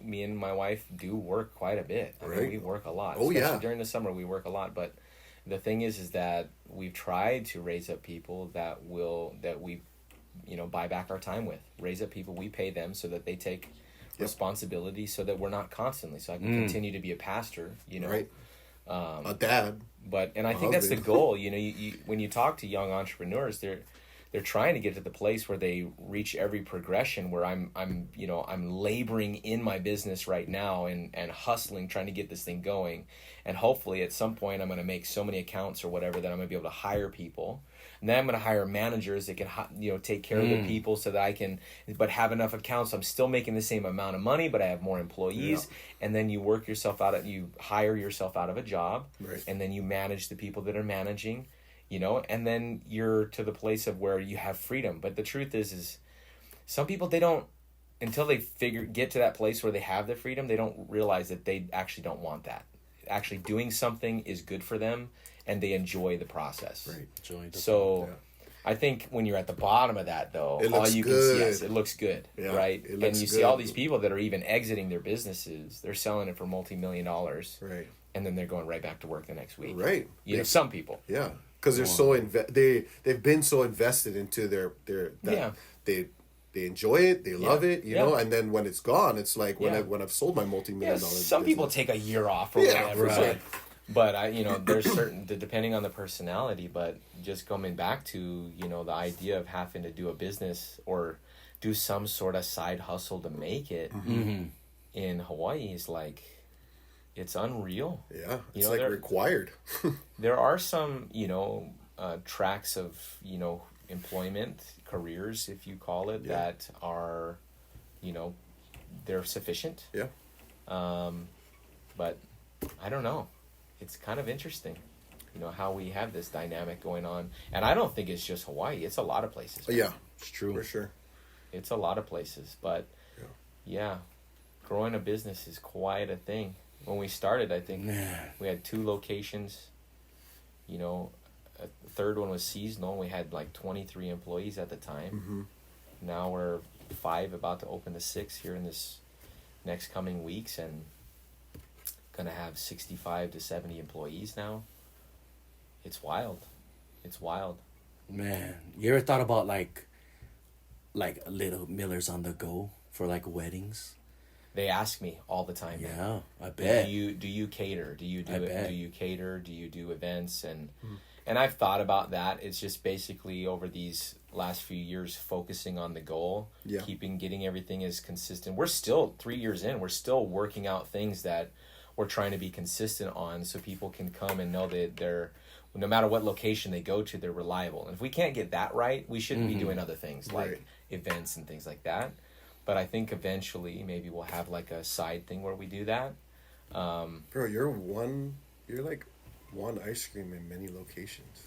me and my wife do work quite a bit. I mean, we work a lot. Oh, Especially during the summer, we work a lot. But the thing is that we've tried to raise up people that we, you know, buy back our time with. Raise up people, we pay them so that they take responsibility, so that we're not constantly. So I can continue to be a pastor, you know. Right. A dad. And I think that's the goal. You know, you when you talk to young entrepreneurs, they're trying to get to the place where they reach every progression where I'm laboring in my business right now and hustling, trying to get this thing going. And hopefully at some point I'm going to make so many accounts or whatever that I'm going to be able to hire people. And then I'm going to hire managers that can, you know, take care of the people so that I can, but have enough accounts. I'm still making the same amount of money, but I have more employees. Yeah. And then you work yourself you hire yourself out of a job. Right. And then you manage the people that are managing. You know, and then you're to the place of where you have freedom. But the truth is some people, they don't, until they get to that place where they have the freedom, they don't realize that they actually don't want that. Actually doing something is good for them, and they enjoy the process. Right. I think when you're at the bottom of that, though, it all looks you good. can see, yes, it looks good, right? It looks and you good. see all these people that are even exiting their businesses. They're selling it for $multi-million. Right. And then they're going right back to work the next week. Right. You know, some people. Yeah. Because they're so they've been so invested into they enjoy it, they love it, you know, and then when it's gone, it's like when I've sold my $multi-million some people take a year off or whatever, but I, you know, there's certain depending on the personality, but just coming back to, you know, the idea of having to do a business or do some sort of side hustle to make it in Hawaii is like, it's unreal. Yeah, it's like required. There are some, you know, tracks of, you know, employment, careers, if you call it, that are, you know, they're sufficient. Yeah. But I don't know. It's kind of interesting, you know, how we have this dynamic going on. And I don't think it's just Hawaii. It's a lot of places. Right? Yeah, it's true. For sure. It's a lot of places. But, growing a business is quite a thing. When we started, I think we had 2 locations. You know, a third one was seasonal. We had like 23 employees at the time. Mm-hmm. Now we're 5, about to open the 6 here in this next coming weeks, and gonna have 65 to 70 employees now. It's wild. It's wild. Man, you ever thought about like little Millers on the go for like weddings? They ask me all the time. Yeah, man. I bet. Do you cater? Do you do it? Do you cater? Do you do events? And I've thought about that. It's just basically over these last few years focusing on the goal, getting everything as consistent. We're still 3 years in. We're still working out things that we're trying to be consistent on, so people can come and know that they're, no matter what location they go to, they're reliable. And if we can't get that right, we shouldn't be doing other things like events and things like that. But I think eventually maybe we'll have like a side thing where we do that. Bro, you're like one ice cream in many locations.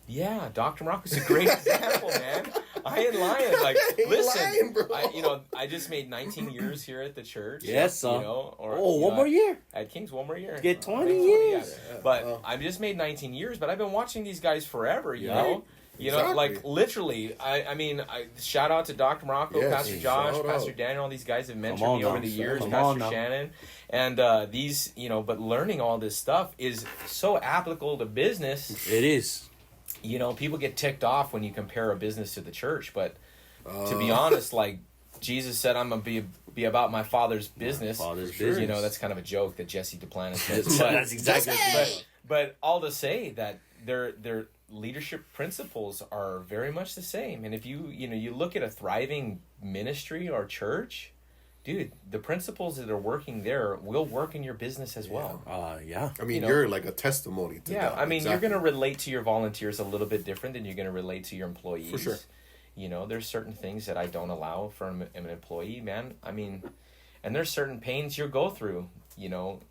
Yeah, Dr. Morocco's a great example, man. I ain't lying. Like, listen, bro. I just made 19 years here at the church. Yes, you know, one more year. At King's, one more year. Get 20 years. Yeah. But I just made 19 years, but I've been watching these guys forever, you know? You know, like literally, I mean, shout out to Dr. Morocco, Pastor Josh, Pastor Daniel, all these guys have mentored me over the years, Pastor Shannon. And these, you know, but learning all this stuff is so applicable to business. It is. You know, people get ticked off when you compare a business to the church, but to be honest, like Jesus said, I'm going to be about my Father's business. You know, that's kind of a joke that Jesse Duplantis says. That's exactly but all to say that their leadership principles are very much the same. And if you look at a thriving ministry or church, dude, the principles that are working there will work in your business as well. I mean, you're like a testimony to that. Yeah, I mean, you're going to relate to your volunteers a little bit different than you're going to relate to your employees. For sure. You know, there's certain things that I don't allow from an employee, man. I mean, and there's certain pains you'll go through, you know.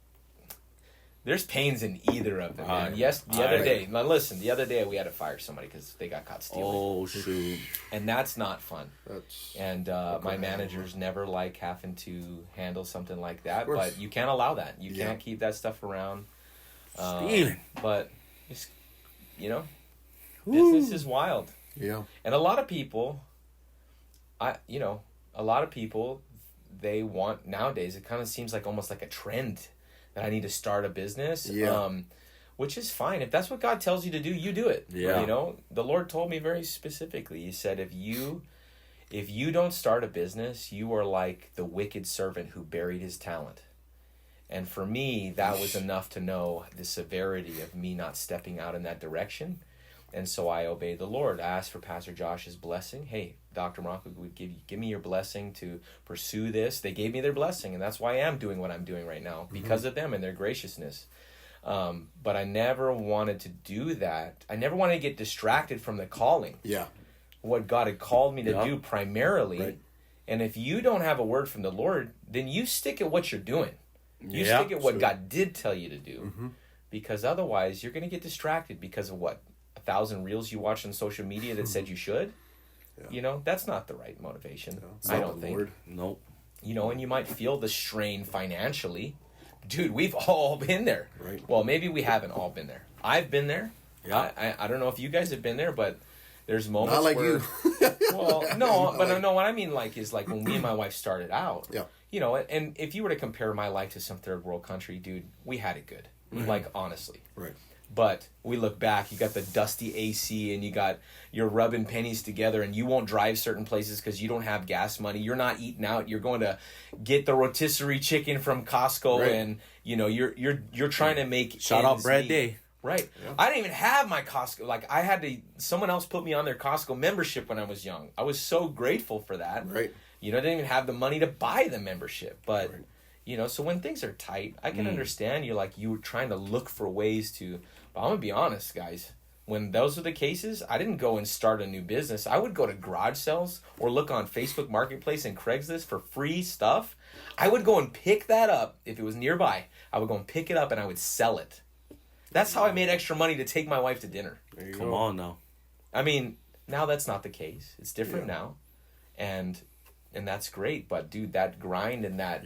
There's pains in either of them, man. Yes, the other day. Now listen, the other day we had to fire somebody because they got caught stealing. Oh shoot! And that's not fun. My managers never like having to handle something like that. But you can't allow that. You can't keep that stuff around. Stealing. But it's, business is wild. Yeah. And a lot of people, they want nowadays. It kind of seems like almost like a trend. That I need to start a business, which is fine. If that's what God tells you to do, you do it. Yeah. The Lord told me very specifically. He said, if you don't start a business, you are like the wicked servant who buried his talent. And for me, that was enough to know the severity of me not stepping out in that direction. And so I obeyed the Lord. I asked for Pastor Josh's blessing. Hey, Dr. Morocco would give me your blessing to pursue this. They gave me their blessing, and that's why I am doing what I'm doing right now, because of them and their graciousness. But I never wanted to do that. I never wanted to get distracted from the calling. Yeah. What God had called me to do primarily. Right. And if you don't have a word from the Lord, then you stick at what you're doing. You stick at what God did tell you to do. Because otherwise, you're going to get distracted because of what? 1,000 reels you watched on social media that said you should. That's not the right motivation. I don't think. Nope. And you might feel the strain financially. Dude, we've all been there. Right. Well, maybe we haven't all been there. I've been there. Yeah. I don't know if you guys have been there, but there's moments Not like where you. well, no, but I know what I mean is like when me and my wife started out. Yeah. And if you were to compare my life to some third world country, dude, we had it good. Like honestly. Right. But we look back, you got the dusty AC and you're rubbing pennies together and you won't drive certain places because you don't have gas money. You're not eating out. You're going to get the rotisserie chicken from Costco and you're trying to make Shout out Brad Day. Right. Yeah. I didn't even have my Costco. Like someone else put me on their Costco membership when I was young. I was so grateful for that. Right. I didn't even have the money to buy the membership. But so when things are tight, I can understand you were trying to look for ways to. But I'm going to be honest, guys. When those were the cases, I didn't go and start a new business. I would go to garage sales or look on Facebook Marketplace and Craigslist for free stuff. I would go and pick that up. If it was nearby, I would go and pick it up and I would sell it. That's how I made extra money to take my wife to dinner. Come on now. I mean, now that's not the case. It's different now. And that's great. But, dude, that grind and that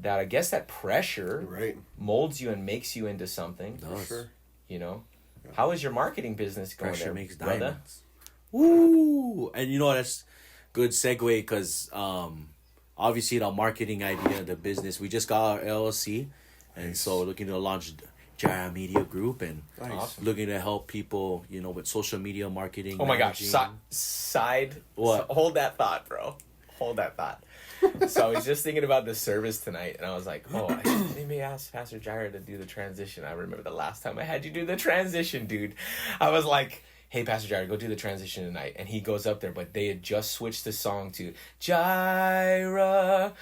I guess that pressure molds you and makes you into something. For sure. How is your marketing business going? Pressure there, makes brother? diamonds. Woo! And that's good segue because obviously the marketing idea, the business, we just got our LLC, and so looking to launch Jireh Media Group and looking to help people, with social media marketing. Oh my gosh! Side. What? Hold that thought, bro. Hold that thought. So I was just thinking about the service tonight, and I was like, I should maybe ask Pastor Jireh to do the transition. I remember the last time I had you do the transition, dude. I was like, hey, Pastor Jireh, go do the transition tonight. And he goes up there, but they had just switched the song to Jireh.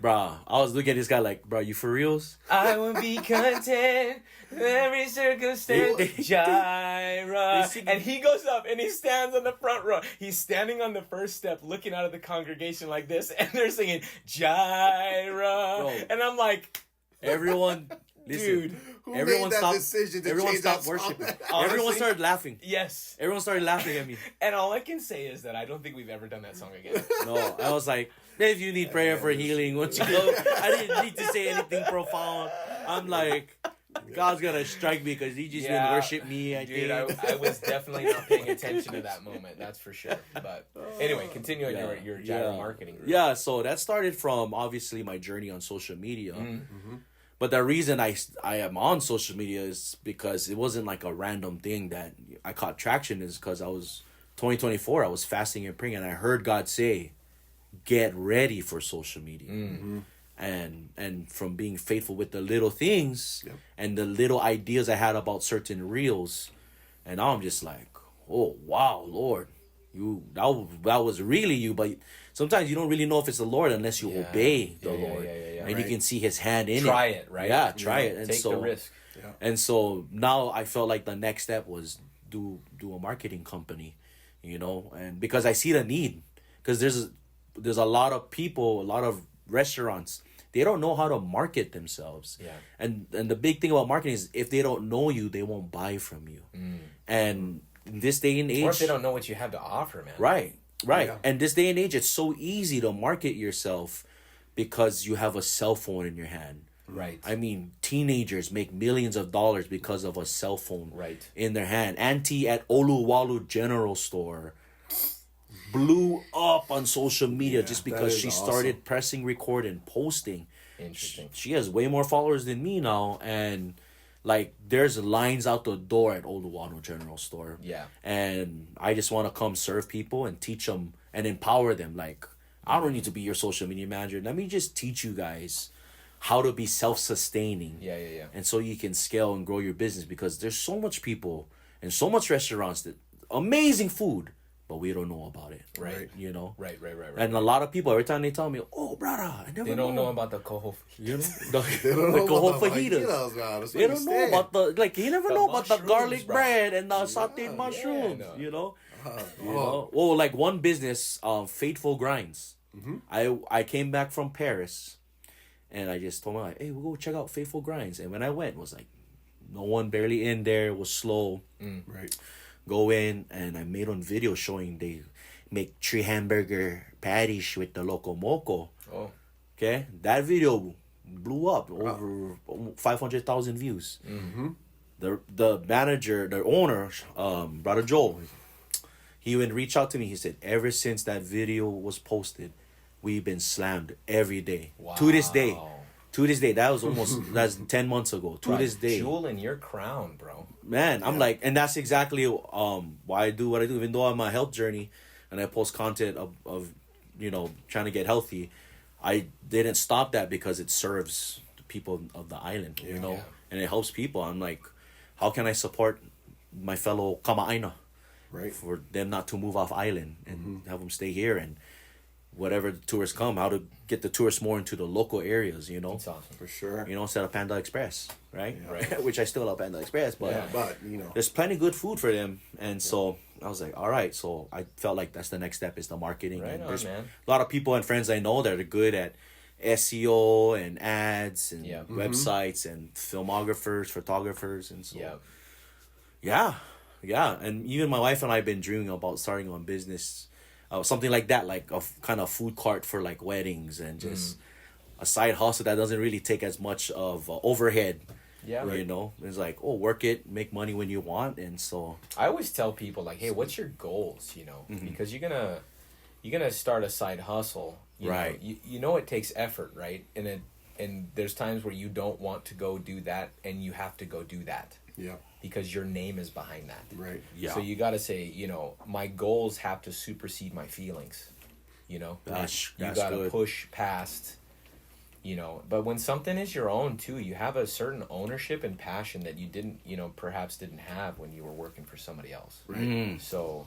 Bruh, I was looking at this guy like, bro, you for reals? I will be content in every circumstance, Jireh. And he goes up and he stands on the front row. He's standing on the first step looking out of the congregation like this, and they're singing, Jireh. Bro, and I'm like... Everyone... Listen, dude, everyone stopped worshiping. Everyone started laughing. Yes. Everyone started laughing at me. And all I can say is that I don't think we've ever done that song again. No, I was like, if you need prayer for healing, won't you go? I didn't need to say anything profound. I'm like, God's going to strike me because he just didn't worship me. I was definitely not paying attention to that moment. That's for sure. But anyway, continue on your Jireh marketing group. Yeah, so that started from obviously my journey on social media. Mm-hmm. But the reason I am on social media is because it wasn't like a random thing that I caught traction is because 2024, I was fasting and praying and I heard God say, get ready for social media. Mm-hmm. And from being faithful with the little things and the little ideas I had about certain reels. And now I'm just like, oh, wow, Lord, that was really you. But sometimes you don't really know if it's the Lord unless you obey the Lord. And you can see his hand in it. Try it, right? Yeah, try it. And take the risk. Yeah. And so now I felt like the next step was do a marketing company, and because I see the need. Because there's a lot of people, a lot of restaurants they don't know how to market themselves. Yeah. And the big thing about marketing is if they don't know you, they won't buy from you. And in this day and age, Or if they don't know what you have to offer, man. right. Yeah. And this day and age, it's so easy to market yourself because you have a cell phone in your hand. Right. I mean, teenagers make millions of dollars because of a cell phone Right. in their hand. Auntie at Oluwalu General Store blew up on social media just that because is she awesome. started pressing record and posting. Interesting. She has way more followers than me now, and like there's lines out the door at Oluwalu General Store. Yeah. And I just want to come serve people and teach them and empower them. Like, I don't need to be your social media manager. Let me just teach you guys how to be self-sustaining. Yeah. And so you can scale and grow your business, because there's so much people and so much restaurants that amazing food, but we don't know about it. Right. You know? Right. And a lot of people, every time they tell me, oh, brother, I never They don't know about the coho. you know, They don't know the coho about the fajitas. fajitas, man. That's what They you don't know said. about the, like, you never The know about the mushrooms, garlic bro. bread and the sauteed mushrooms, no. you know? You Oh, know? Well, like one business, Fateful Grinds. I came back from Paris, and I just told my wife, hey, we'll go check out Fateful Grinds. And when I went, it was like, no one barely in there, it was slow. right. Go in, and I made on video showing they make 3 hamburger patties with the loco moco. Oh. Okay, that video blew up over 500,000 views. The manager, the owner, brother Joel, he would reach out to me. He said, ever since that video was posted, we've been slammed every day. Wow. To this day, that was that's 10 months ago. To this day, Jewel in your crown, bro. man, I'm like, and that's exactly why I do what I do. Even though I'm on a health journey and I post content of you know, trying to get healthy, I didn't stop that because it serves the people of the island, you know, Yeah. and it helps people. I'm like, how can I support my fellow Kama'aina Right. for them not to move off island and have them stay here, and whatever the tourists come, how to get the tourists more into the local areas, you know, It's awesome. For sure. you know, instead of Panda Express, right? Right. Which I still love Panda Express, but Yeah. But, you know. there's plenty good food for them, and so I was like, all right. So I felt like that's the next step, is the marketing. Right and on, there's man. a lot of people and friends I know that are good at SEO and ads and Yeah. websites and filmographers, photographers, and so Yeah. yeah. And even my wife and I have been dreaming about starting on business, something like that, like a kind of food cart for like weddings, and just a side hustle that doesn't really take as much of overhead. Yeah. You know, it's like, oh, work it, make money when you want, and so I always tell people, like, hey, what's your goals? You know, because you're gonna start a side hustle. Right. You know it takes effort, right? And there's times where you don't want to go do that, and you have to go do that Yeah. because your name is behind that. Right. yeah. So you got to say, you know, my goals have to supersede my feelings. You know, That's you got to good. push past. You know, but when something is your own too, you have a certain ownership and passion that you didn't, you know, perhaps didn't have when you were working for somebody else. Right. So,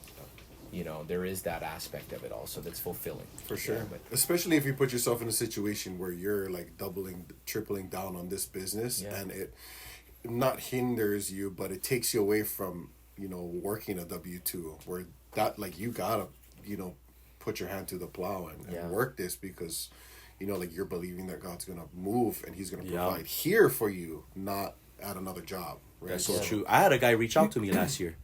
you know, there is that aspect of it also that's fulfilling. For sure. Yeah, but Especially if you put yourself in a situation where you're like doubling, tripling down on this business, Yeah. and it not hinders you, but it takes you away from, you know, working a W-2, where that, like, you gotta, you know, put your hand to the plow and Yeah. work this, because, you know, like, you're believing that God's gonna move and he's gonna Yeah. provide here for you, not at another job. Right? That's so true. I had a guy reach out to me last year.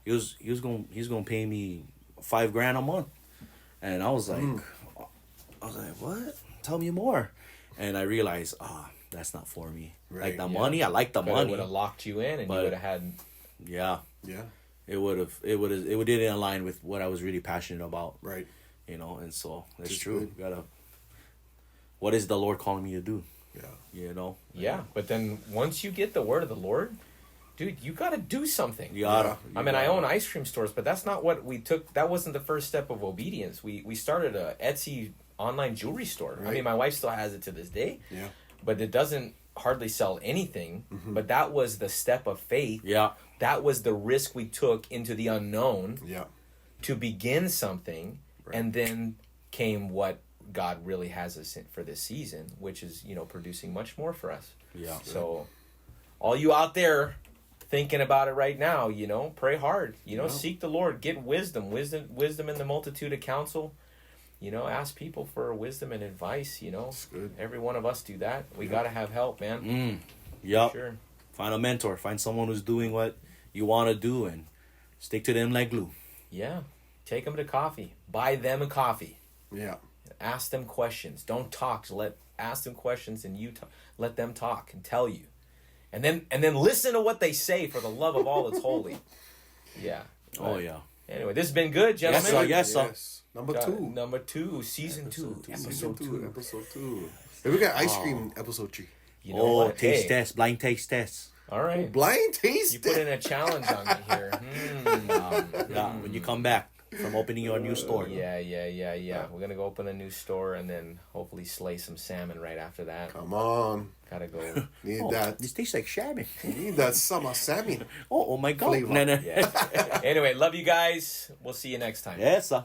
He's gonna pay me $5,000 a month, and I was like, what? Tell me more. And I realized, that's not for me. Right, Like the yeah. money, I like the but it money. would have locked you in, and But- you would have had. Yeah, Yeah. it didn't align with what I was really passionate about. Right. You know, and so that's Just true. good. You gotta. What is the Lord calling me to do? Yeah. You know. Yeah, but then once you get the word of the Lord, dude, you got to do something. You gotta. Yeah. I mean, I own ice cream stores, but that's not what we took. That wasn't the first step of obedience. We started a Etsy online jewelry store. I Right. mean, my wife still has it to this day, Yeah. but it doesn't hardly sell anything. But that was the step of faith. Yeah. That was the risk we took into the unknown Yeah. to begin something, Right. and then came what God really has us in for this season, which is, you know, producing much more for us. Yeah. So, all you out there thinking about it right now, you know, pray hard. You know, Yeah. seek the Lord, get wisdom in the multitude of counsel. you know, ask people for wisdom and advice, you know. That's good. Every one of us do that. We got to have help, man. Yup. Sure. Find a mentor. Find someone who's doing what you want to do and stick to them like glue. Yeah. Take them to coffee. Buy them a coffee. Yeah. Ask them questions. Don't talk. Ask them questions and let them talk and tell you. And then listen to what they say, for the love of all that's holy. Yeah. Oh, yeah. Anyway, this has been good, gentlemen. Yes, sir. Yes, sir. Yes. Number two. Season 2. Episode two. Hey, we got ice cream episode 3. You know what? taste Hey, test. Blind taste test. all right. Blind taste. You put in a challenge on me here. Yeah, when you come back from opening your new store. Yeah. We're going to go open a new store and then hopefully slay some salmon right after that. Come on. Gotta go. Need Oh, that. this tastes like salmon. Need that summer salmon. Oh my God. Flavor. No. Yeah. Anyway, love you guys. We'll see you next time. Yes, sir.